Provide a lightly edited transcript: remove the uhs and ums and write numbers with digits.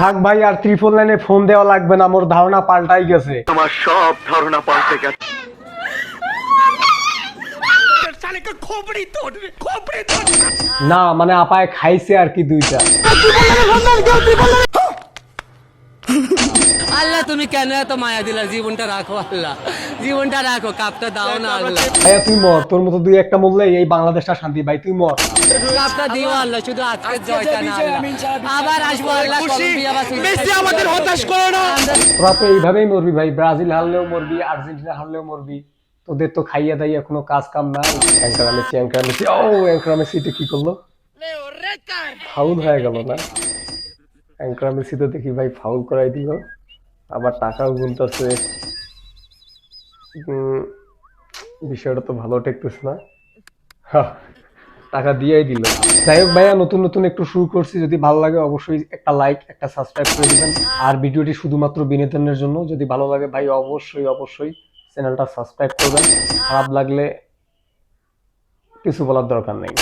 থাক ভাই, আর ত্রিপল লাইনে ফোন দেওয়া লাগবে না, আমার ধারণা পাল্টাই গেছে। আমার সব ধারণা পাল্টে গেছে। না মানে আপায় খাইছে আর কি দুইটা। আল্লাহ তুমি কেন এত মায়া দিলা? জীবনটা রাখো আল্লাহ, জীবনটা রাখো, কাপটা দাও না আল্লাহ, ভাইয়া তুই মর, তোর মতো দুই একটা মরলে এই বাংলাদেশটা শান্তি। ভাই তুই মর। কাপটা দিও আল্লাহ, শুধু আজকের জয়টা না আল্লাহ, আবার আসবো আল্লাহ, কলম্বিয়া বা মেসি আমাদের হতাশ করো না। তোরা তো এইভাবেই মরবি ভাই, ব্রাজিল হারলেও মরবি, আর্জেন্টিনা হারলেও মরবি। তোদের তো খাইয়া দাইয়া কোনো কাজ কাম নাই। অ্যাঙ্কার মেসি, অ্যাঙ্কার মেসি, ও অ্যাঙ্কার মেসি এটা কি করলো? ফাউল হয়ে গেল না? অ্যাঙ্কার মেসি তো দেখি ভাই ফাউল করাই দিল, আবার টাকাও গুনতেছে। বিষয়টা তো ভালো ঠেকতেছে না। হা, টাকা দিয়েই দিল। যাই হোক ভাইয়া, নতুন নতুন একটু শুরু করছি, যদি ভালো লাগে অবশ্যই একটা লাইক একটা সাবস্ক্রাইব করে দিবেন। আর ভিডিওটি শুধুমাত্র বিনোদনের জন্য, যদি ভালো লাগে ভাই অবশ্যই অবশ্যই চ্যানেলটা সাবস্ক্রাইব করবেন। খারাপ লাগলে কিছু বলার দরকার নেই।